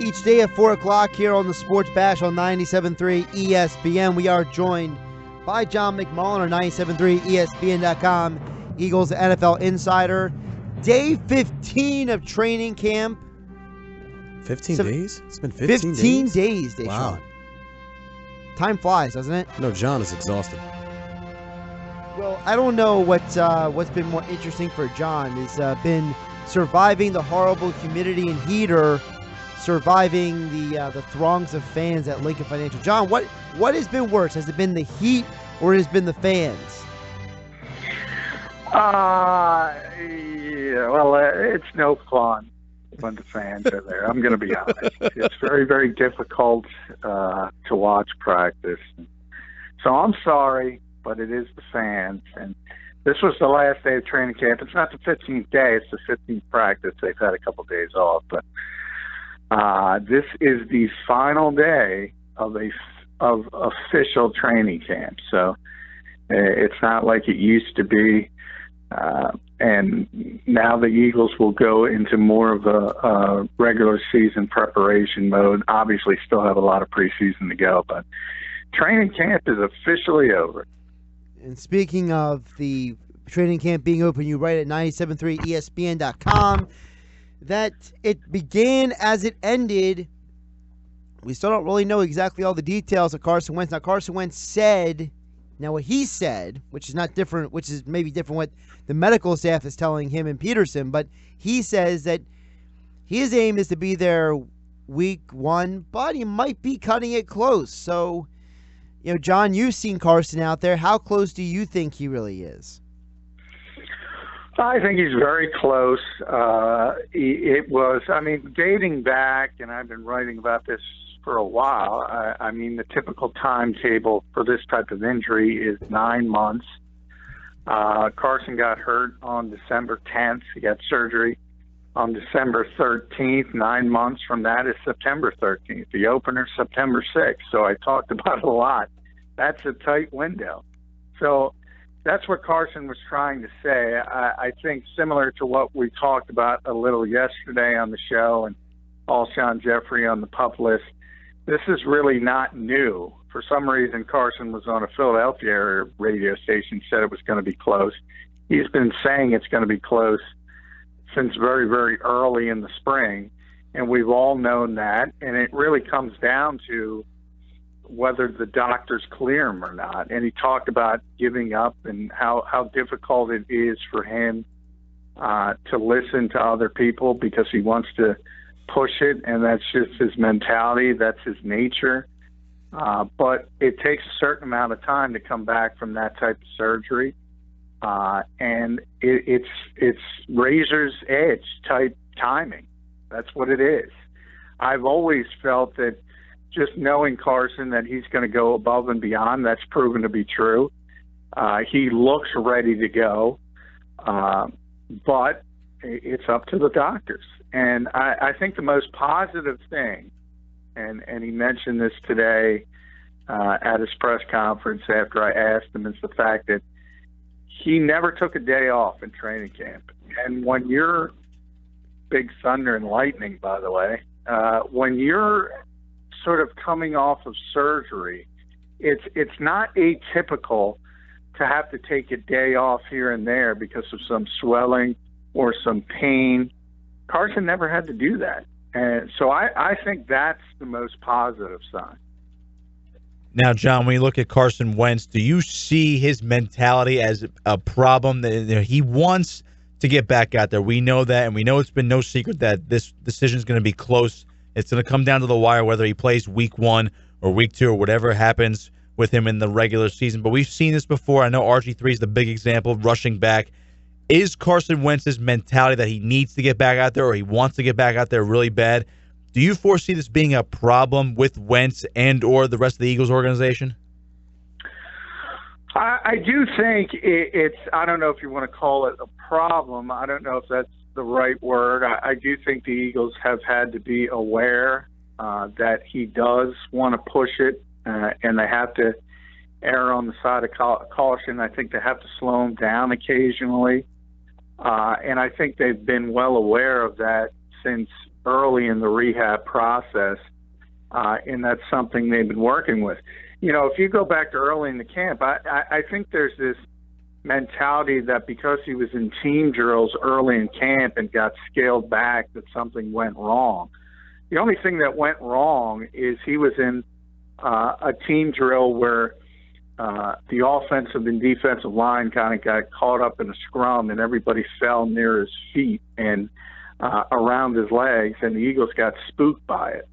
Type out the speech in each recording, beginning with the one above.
Each day at 4 o'clock here on the Sports Bash on 97.3 ESPN. We are joined by John McMullen on 97.3 ESPN.com, Eagles NFL Insider. Day 15 of training camp. 15 days? It's been 15 days? 15 days, Deshaun. Wow. Time flies, doesn't it? No, John is exhausted. Well, I don't know what's been more interesting for John. It's been surviving the horrible humidity and heat, or surviving the throngs of fans at Lincoln Financial. John, what has been worse? Has it been the heat or has it been the fans? Yeah, well, it's no fun when the fans are there. I'm going to be honest. It's very, very difficult to watch practice. So I'm sorry, but it is the fans. And this was the last day of training camp. It's not the 15th day. It's the 15th practice. They've had a couple days off. But this is the final day of official training camp. So it's not like it used to be. And now the Eagles will go into more of a regular season preparation mode. Obviously, still have a lot of preseason to go, but training camp is officially over. And speaking of the training camp being open, you write at 97.3 ESPN.com that it began as it ended. We still don't really know exactly all the details of Carson Wentz. Now, Carson Wentz said, now what he said, which is not different, which is maybe different what the medical staff is telling him and Peterson, but he says that his aim is to be there week one, but he might be cutting it close. So, you know, John, you've seen Carson out there. How close do you think he really is? I think he's very close. It was, dating back, and I've been writing about this for a while. The typical timetable for this type of injury is 9 months. Carson got hurt on December 10th. He got surgery on December 13th. 9 months from that is September 13th. The opener, September 6th. So I talked about it a lot. That's a tight window. So that's what Carson was trying to say. I think similar to what we talked about a little yesterday on the show and Alshon Jeffrey on the PUP list, this is really not new. For some reason, Carson was on a Philadelphia area radio station, said it was going to be close. He's been saying it's going to be close since very, very early in the spring, and we've all known that. And it really comes down to whether the doctors clear him or not. And he talked about giving up and how difficult it is for him to listen to other people because he wants to push it, and that's just his mentality. That's his nature. But it takes a certain amount of time to come back from that type of surgery. And it's razor's edge type timing. That's what it is. I've always felt that just knowing Carson, that he's going to go above and beyond, that's proven to be true. He looks ready to go, but it's up to the doctors. And I think the most positive thing, and he mentioned this today at his press conference after I asked him, is the fact that he never took a day off in training camp. And when you're big thunder and lightning, by the way, when you're sort of coming off of surgery, it's not atypical to have to take a day off here and there because of some swelling or some pain. Carson never had to do that. And so I think that's the most positive sign. Now, John, when you look at Carson Wentz, do you see his mentality as a problem? That he wants to get back out there. We know that, and we know it's been no secret that this decision is going to be close. It's going to come down to the wire whether he plays week 1 or week 2 or whatever happens with him in the regular season. But we've seen this before. I know RG3 is the big example of rushing back. Is Carson Wentz's mentality that he needs to get back out there or he wants to get back out there really bad? Do you foresee this being a problem with Wentz and or the rest of the Eagles organization? I do think it's, I don't know if you want to call it a problem. I don't know if that's the right word. I do think the Eagles have had to be aware that he does want to push it, and they have to err on the side of caution. I think they have to slow him down occasionally. And I think they've been well aware of that since early in the rehab process, and that's something they've been working with. You know, if you go back to early in the camp, I think there's this mentality that because he was in team drills early in camp and got scaled back, that something went wrong. The only thing that went wrong is he was in a team drill where the offensive and defensive line kind of got caught up in a scrum, and everybody fell near his feet and around his legs, and the Eagles got spooked by it.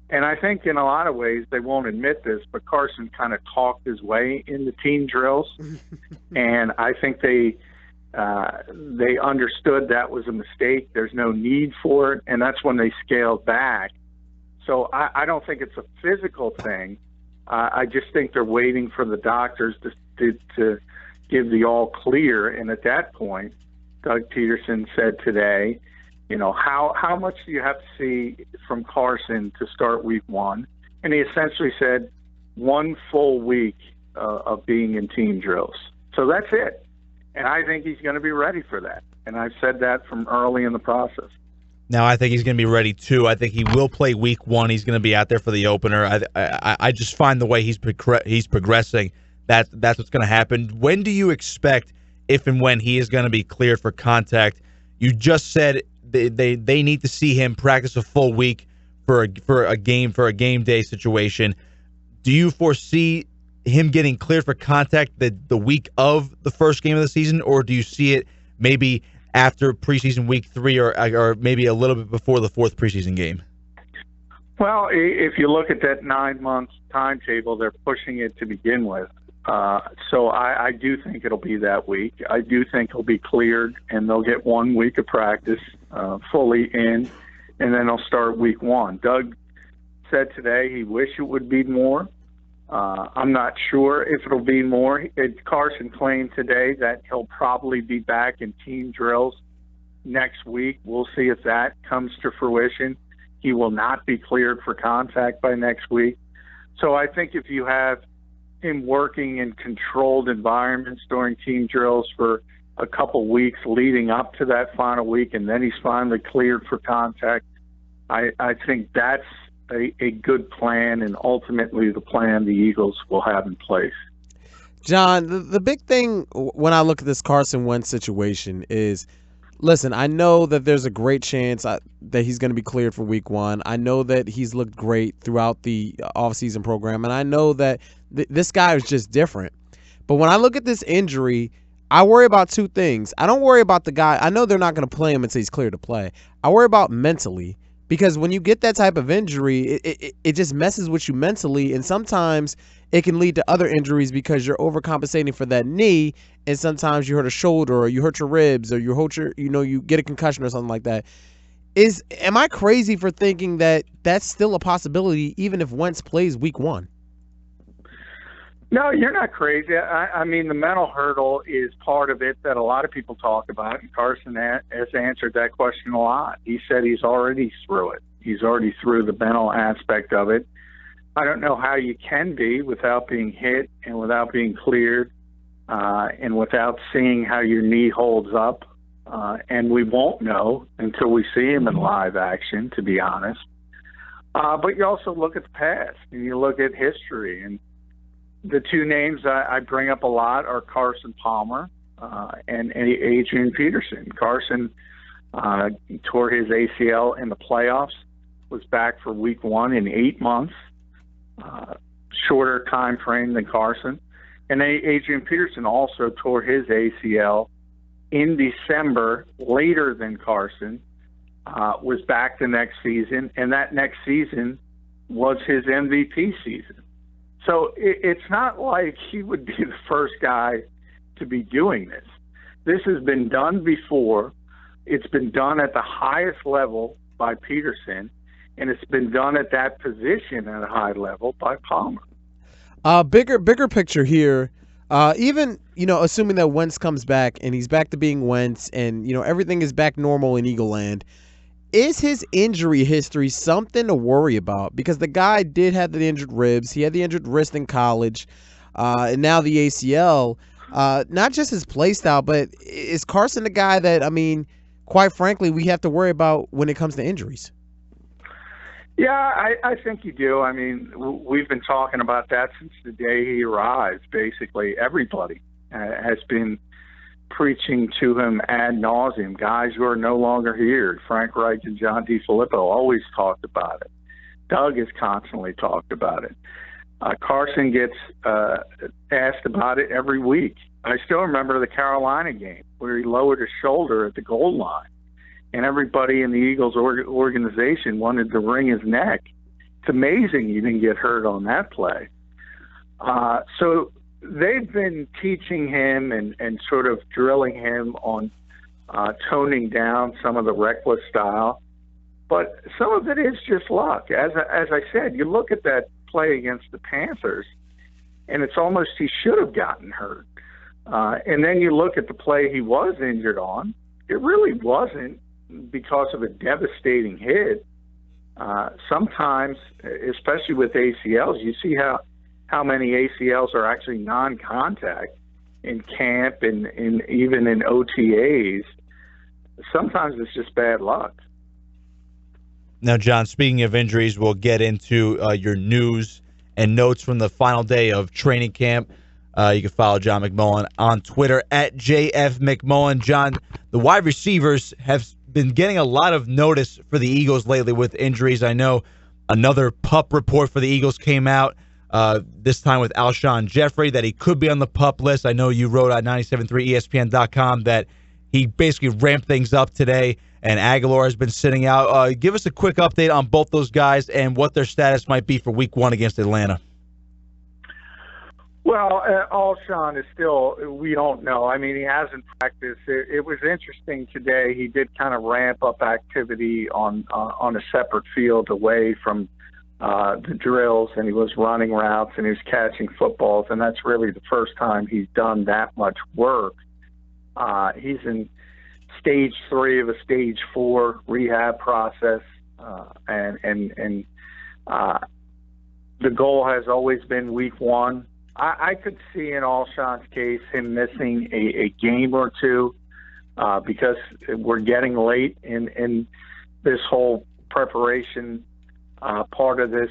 And I think in a lot of ways, they won't admit this, but Carson kind of talked his way into team drills. And I think they understood that was a mistake. There's no need for it. And that's when they scaled back. So I don't think it's a physical thing. I just think they're waiting for the doctors to give the all clear. And at that point, Doug Peterson said today, you know, how much do you have to see from Carson to start week one? And he essentially said 1 full week of being in team drills. So that's it. And I think he's going to be ready for that. And I've said that from early in the process. Now, I think he's going to be ready, too. I think he will play week one. He's going to be out there for the opener. I just find the way he's progressing, that's what's going to happen. When do you expect, if and when he is going to be cleared for contact? You just said they need to see him practice a full week for a game day situation. Do you foresee him getting cleared for contact the week of the first game of the season, or do you see it maybe after preseason week 3 or maybe a little bit before the 4th preseason game? Well, if you look at that 9-month timetable, they're pushing it to begin with. So I do think it'll be that week. I do think he'll be cleared, and they'll get 1 week of practice fully in, and then they'll start week one. Doug said today he wished it would be more. I'm not sure if it'll be more. Carson claimed today that he'll probably be back in team drills next week. We'll see if that comes to fruition. He will not be cleared for contact by next week. So I think if you have him working in controlled environments during team drills for a couple weeks leading up to that final week, and then he's finally cleared for contact, I think that's a good plan, and ultimately the plan the Eagles will have in place. John, the big thing when I look at this Carson Wentz situation is, listen, I know that there's a great chance that he's going to be cleared for week one. I know that he's looked great throughout the offseason program, and I know that this guy is just different. But when I look at this injury, I worry about 2 things. I don't worry about the guy. I know they're not going to play him until he's cleared to play. I worry about mentally, because when you get that type of injury, it just messes with you mentally, and sometimes it can lead to other injuries because you're overcompensating for that knee, and sometimes you hurt a shoulder, or you hurt your ribs, or you get a concussion or something like that. Am I crazy for thinking that that's still a possibility even if Wentz plays week one? No, you're not crazy. I mean, the mental hurdle is part of it that a lot of people talk about, and Carson has answered that question a lot. He said he's already through it. He's already through the mental aspect of it. I don't know how you can be without being hit and without being cleared and without seeing how your knee holds up. And we won't know until we see him in live action, to be honest. But you also look at the past, and you look at history, and the 2 names I bring up a lot are Carson Palmer and Adrian Peterson. Carson tore his ACL in the playoffs, was back for week 1 in 8 months, shorter time frame than Carson. And Adrian Peterson also tore his ACL in December, later than Carson, was back the next season, and that next season was his MVP season. So it's not like he would be the first guy to be doing this. This has been done before. It's been done at the highest level by Peterson, and it's been done at that position at a high level by Palmer. Bigger picture here. Even, assuming that Wentz comes back and he's back to being Wentz and, everything is back normal in Eagle Land, is his injury history something to worry about? Because the guy did have the injured ribs. He had the injured wrist in college, and now the ACL. Not just his play style, but is Carson the guy that, quite frankly, we have to worry about when it comes to injuries? Yeah, I think you do. I mean, we've been talking about that since the day he arrived. Basically, everybody has been preaching to him ad nauseum. Guys who are no longer here, Frank Reich and John DeFilippo, always talked about it. Doug has constantly talked about it. Carson gets asked about it every week. I still remember the Carolina game where he lowered his shoulder at the goal line, and everybody in the Eagles organization wanted to wring his neck. It's amazing he didn't get hurt on that play. So they've been teaching him and sort of drilling him on toning down some of the reckless style. But some of it is just luck. As I said, you look at that play against the Panthers, and it's almost he should have gotten hurt. And then you look at the play he was injured on. It really wasn't because of a devastating hit. Sometimes, especially with ACLs, you see how many ACLs are actually non-contact in camp and even in OTAs. Sometimes it's just bad luck. Now, John, speaking of injuries, we'll get into your news and notes from the final day of training camp. You can follow John McMullen on Twitter at JFMcMullen. John, the wide receivers have been getting a lot of notice for the Eagles lately with injuries. I know another PUP report for the Eagles came out, this time with Alshon Jeffrey, that he could be on the PUP list. I know you wrote at 973ESPN.com that he basically ramped things up today, and Aguilar has been sitting out. Give us a quick update on both those guys and what their status might be for Week 1 against Atlanta. Well, Alshon is still, we don't know. I mean, he hasn't practiced. It was interesting today. He did kind of ramp up activity on a separate field away from the drills, and he was running routes and he was catching footballs, and that's really the first time he's done that much work. He's in stage 3 of a stage 4 rehab process, and the goal has always been Week 1. I could see in Alshon's case him missing a game or two because we're getting late in this whole preparation part of this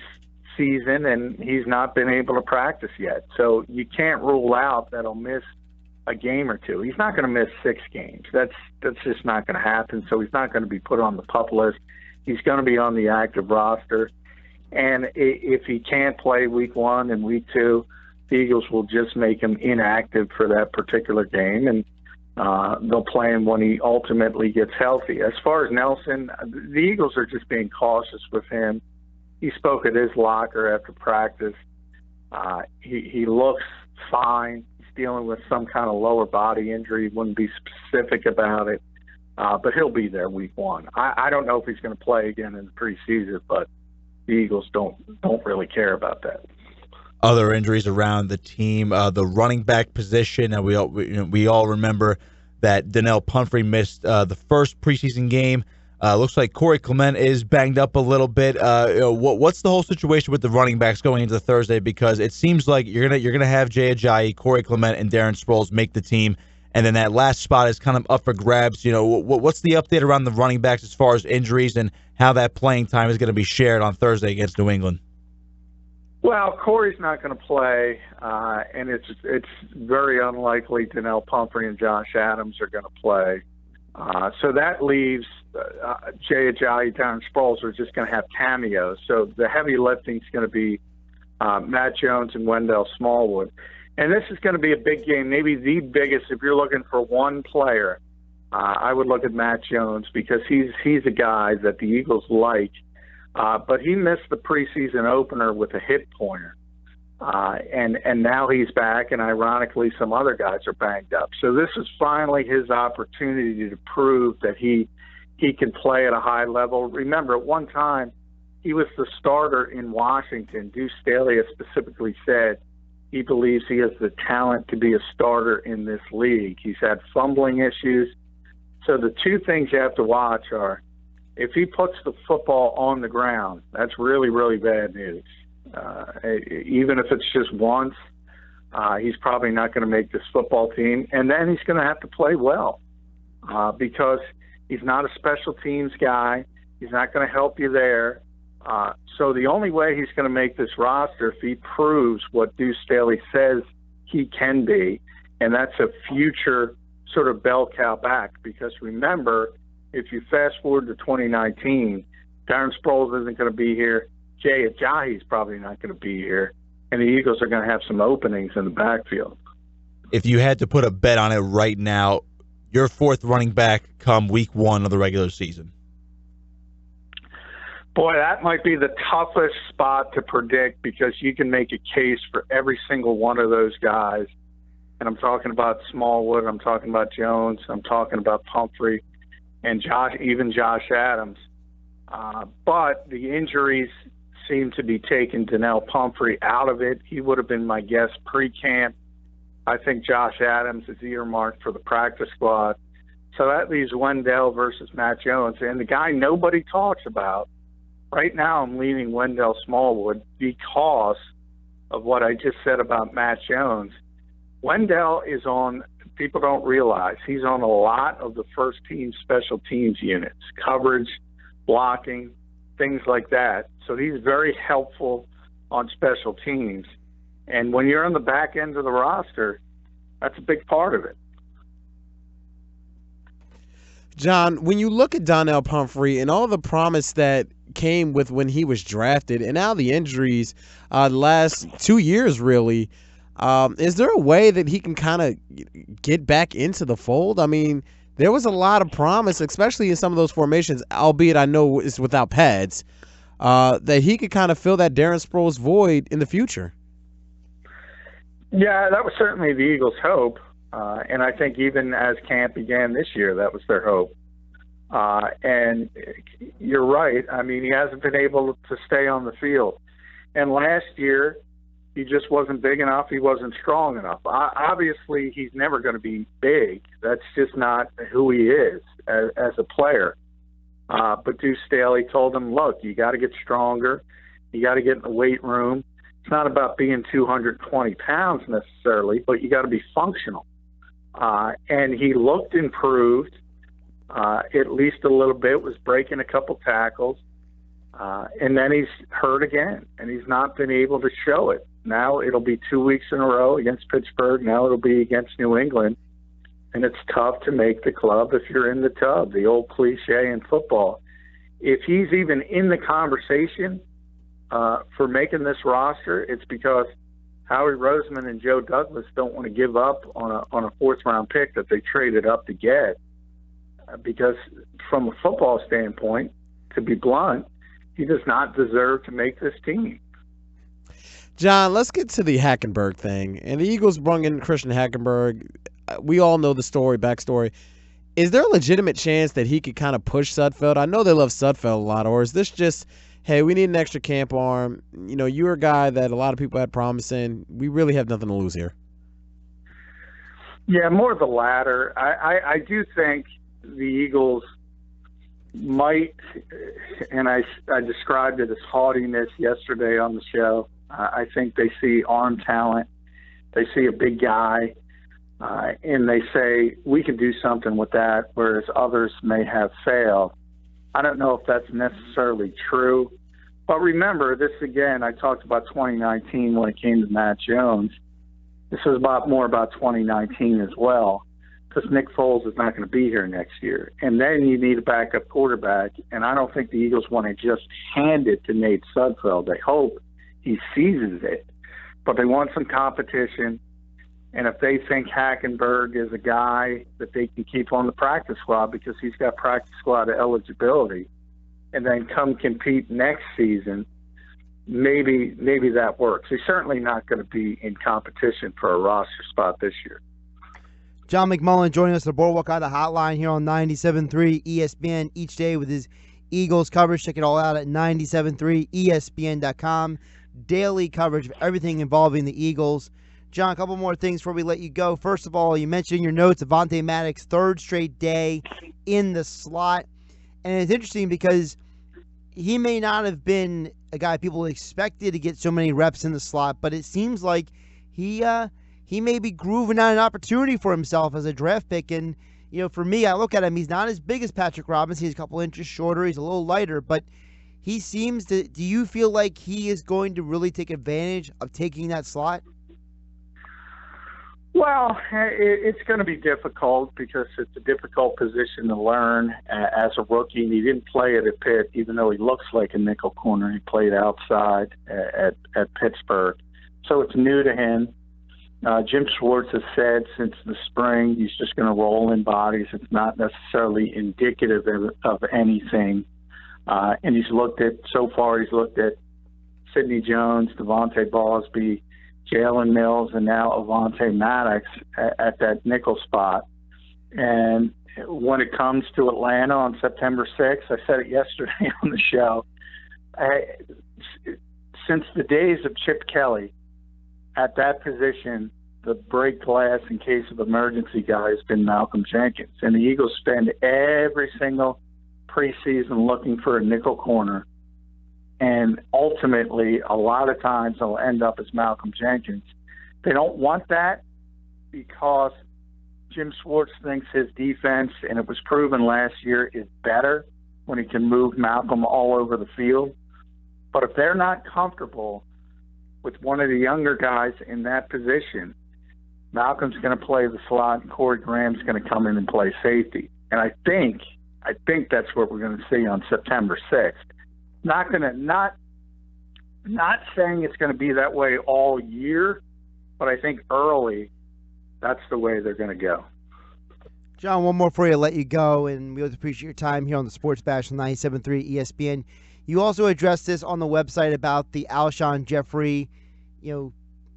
season, and he's not been able to practice yet. So you can't rule out that he'll miss a game or two. He's not going to miss 6 games. That's just not going to happen. So he's not going to be put on the PUP list. He's going to be on the active roster. And if he can't play Week 1 and Week 2, the Eagles will just make him inactive for that particular game, and they'll play him when he ultimately gets healthy. As far as Nelson, the Eagles are just being cautious with him. He spoke at his locker after practice. He looks fine. He's dealing with some kind of lower body injury. He wouldn't be specific about it, but he'll be there Week 1. I don't know if he's going to play again in the preseason, but the Eagles don't really care about that. Other injuries around the team, the running back position, and we all remember that Donnell Pumphrey missed the first preseason game. Looks like Corey Clement is banged up a little bit. What's the whole situation with the running backs going into Thursday? Because it seems like you're gonna have Jay Ajayi, Corey Clement, and Darren Sproles make the team, and then that last spot is kind of up for grabs. What's the update around the running backs as far as injuries and how that playing time is going to be shared on Thursday against New England? Well, Corey's not going to play, and it's very unlikely Donnell Pumphrey and Josh Adams are going to play. So that leaves Jay Ajayi, Darren Sproles are just going to have cameos. So the heavy lifting is going to be Matt Jones and Wendell Smallwood. And this is going to be a big game, maybe the biggest. If you're looking for one player, I would look at Matt Jones because he's a guy that the Eagles like. But he missed the preseason opener with a hip pointer. And now he's back, and ironically, some other guys are banged up. So this is finally his opportunity to prove that he can play at a high level. Remember, at one time, he was the starter in Washington. Deuce Staley has specifically said he believes he has the talent to be a starter in this league. He's had fumbling issues. So the two things you have to watch are, if he puts the football on the ground, that's really, really bad news. Even if it's just once, he's probably not going to make this football team. And then he's going to have to play well because he's not a special teams guy. He's not going to help you there. So the only way he's going to make this roster if he proves what Deuce Staley says he can be, and that's a future sort of bell cow back. Because remember, if you fast forward to 2019, Darren Sproles isn't going to be here. Jay Ajayi's probably not going to be here. And the Eagles are going to have some openings in the backfield. If you had to put a bet on it right now, your fourth running back come week 1 of the regular season. Boy, that might be the toughest spot to predict because you can make a case for every single one of those guys. And I'm talking about Smallwood, I'm talking about Jones, I'm talking about Pumphrey, and even Josh Adams. But the injuries seem to be taking Donnell Pumphrey out of it. He would have been my guess pre-camp. I think Josh Adams is earmarked for the practice squad. So that leaves Wendell versus Matt Jones. And the guy nobody talks about, right now I'm leaning Wendell Smallwood because of what I just said about Matt Jones. Wendell is on, people don't realize, he's on a lot of the first team special teams units, coverage, blocking, things like that. So he's very helpful on special teams. And when you're on the back end of the roster, that's a big part of it. John, when you look at Donnell Pumphrey and all the promise that came with when he was drafted and now the injuries the last 2 years really, is there a way that he can kind of get back into the fold? I mean, there was a lot of promise, especially in some of those formations, albeit I know it's without pads, that he could kind of fill that Darren Sproles void in the future. Yeah, that was certainly the Eagles' hope. And I think even as camp began this year, that was their hope. And you're right. I mean, he hasn't been able to stay on the field. And last year, he just wasn't big enough. He wasn't strong enough. Obviously, he's never going to be big. That's just not who he is as a player. But Deuce Staley told him, look, you got to get stronger. You got to get in the weight room. It's not about being 220 pounds necessarily, but you got to be functional. And he looked improved, at least a little bit, was breaking a couple tackles. And then he's hurt again, and he's not been able to show it. Now it'll be 2 weeks in a row against Pittsburgh. Now it'll be against New England. And it's tough to make the club if you're in the tub, the old cliche in football. If he's even in the conversation for making this roster, it's because Howie Roseman and Joe Douglas don't want to give up on a fourth-round pick that they traded up to get. Because from a football standpoint, to be blunt, he does not deserve to make this team. John, let's get to the Hackenberg thing. And the Eagles brought in Christian Hackenberg. We all know the backstory. Is there a legitimate chance that he could kind of push Sudfeld? I know they love Sudfeld a lot. Or is this just, hey, we need an extra camp arm. You know, you're a guy that a lot of people had promise in. We really have nothing to lose here. Yeah, more the latter. I do think the Eagles might, and I described it as haughtiness yesterday on the show. I think they see arm talent. They see a big guy, and they say, we can do something with that, whereas others may have failed. I don't know if that's necessarily true. But remember, this again, I talked about 2019 when it came to Matt Jones. This is more about 2019 as well, because Nick Foles is not going to be here next year. And then you need a backup quarterback, and I don't think the Eagles want to just hand it to Nate Sudfeld. They hope he seizes it, but they want some competition. And if they think Hackenberg is a guy that they can keep on the practice squad because he's got practice squad eligibility, and then come compete next season, maybe that works. He's certainly not going to be in competition for a roster spot this year. John McMullen joining us on the Boardwalk on the Hotline here on 97.3 ESPN each day with his Eagles coverage. Check it all out at 97.3ESPN.com. Daily coverage of everything involving the Eagles. John, a couple more things before we let you go. First of all, you mentioned in your notes Avonte Maddox, third straight day in the slot. And it's interesting because he may not have been a guy people expected to get so many reps in the slot, but it seems like he may be grooving out an opportunity for himself as a draft pick. And, you know, for me, I look at him, he's not as big as Patrick Robinson. He's a couple inches shorter. He's a little lighter, but he seems to. Do you feel like he is going to really take advantage of taking that slot? Well, it's going to be difficult because it's a difficult position to learn as a rookie. He didn't play it at Pitt, even though he looks like a nickel corner. He played outside at Pittsburgh. So it's new to him. Jim Schwartz has said since the spring he's just going to roll in bodies. It's not necessarily indicative of anything. And he's looked at Sidney Jones, Devontae Ballsby, Jalen Mills, and now Avonte Maddox at that nickel spot. And when it comes to Atlanta on September 6th, I said it yesterday on the show, since the days of Chip Kelly, at that position, the break glass in case of emergency guy has been Malcolm Jenkins. And the Eagles spend every single preseason looking for a nickel corner. And ultimately, a lot of times they'll end up as Malcolm Jenkins. They don't want that because Jim Schwartz thinks his defense, and it was proven last year, is better when he can move Malcolm all over the field. But if they're not comfortable with one of the younger guys in that position, Malcolm's going to play the slot and Corey Graham's going to come in and play safety. And I think that's what we're going to see on September 6th. Not saying it's going to be that way all year, but I think early that's the way they're going to go. John, one more for you to let you go, and we always appreciate your time here on the Sports Bash on 97.3 ESPN. You also addressed this on the website about the Alshon Jeffrey,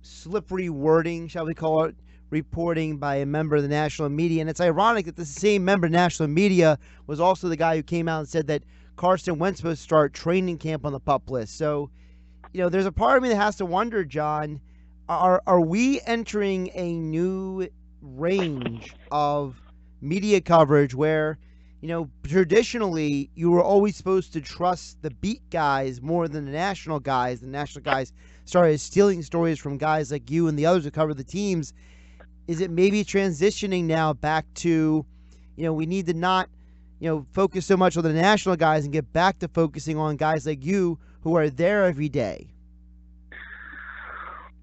slippery wording, shall we call it, reporting by a member of the national media. And it's ironic that the same member of national media was also the guy who came out and said that Carson Wentz supposed to start training camp on the PUP list. So, there's a part of me that has to wonder, John, are we entering a new range of media coverage where, traditionally you were always supposed to trust the beat guys more than the national guys. The national guys started stealing stories from guys like you and the others who cover the teams. Is it maybe transitioning now back to, we need to not focus so much on the national guys and get back to focusing on guys like you who are there every day?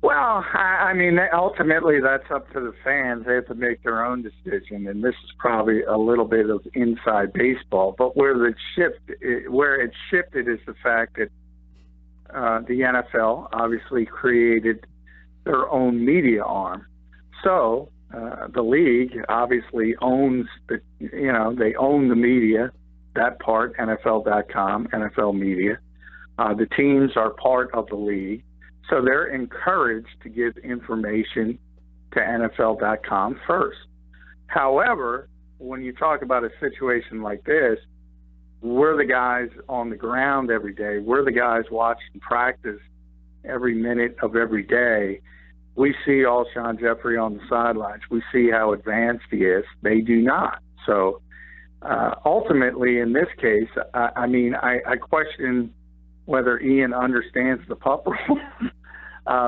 Well, I mean, ultimately that's up to the fans. They have to make their own decision, and this is probably a little bit of inside baseball. But where it shifted is the fact that the NFL obviously created their own media arm. So the league obviously owns they own the media, that part, NFL.com, NFL media. The teams are part of the league, so they're encouraged to give information to NFL.com first. However, when you talk about a situation like this, we're the guys on the ground every day. We're the guys watching practice every minute of every day. We see Alshon Jeffrey on the sidelines. We see how advanced he is. They do not. So ultimately, in this case, I question whether Ian understands the PUP rule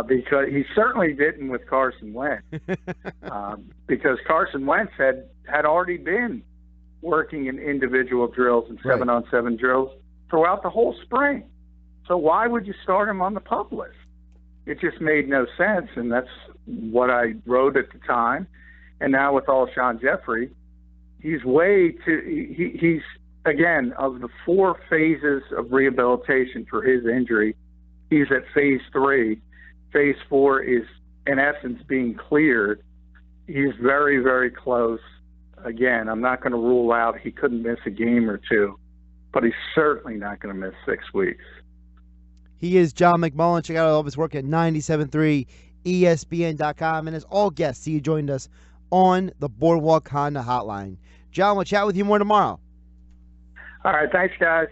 because he certainly didn't with Carson Wentz. Because Carson Wentz had already been working in individual drills and 7-on-7 drills throughout the whole spring. So why would you start him on the PUP list? It just made no sense, and that's what I wrote at the time. And now with Alshon Jeffrey, he's again, of the 4 phases of rehabilitation for his injury, he's at phase 3. Phase 4 is, in essence, being cleared. He's very, very close. Again, I'm not going to rule out he couldn't miss a game or two, but he's certainly not going to miss 6 weeks. He is John McMullen. Check out all of his work at 97.3 ESPN.com. And as all guests, he joined us on the Boardwalk Honda Hotline. John, we'll chat with you more tomorrow. All right. Thanks, guys.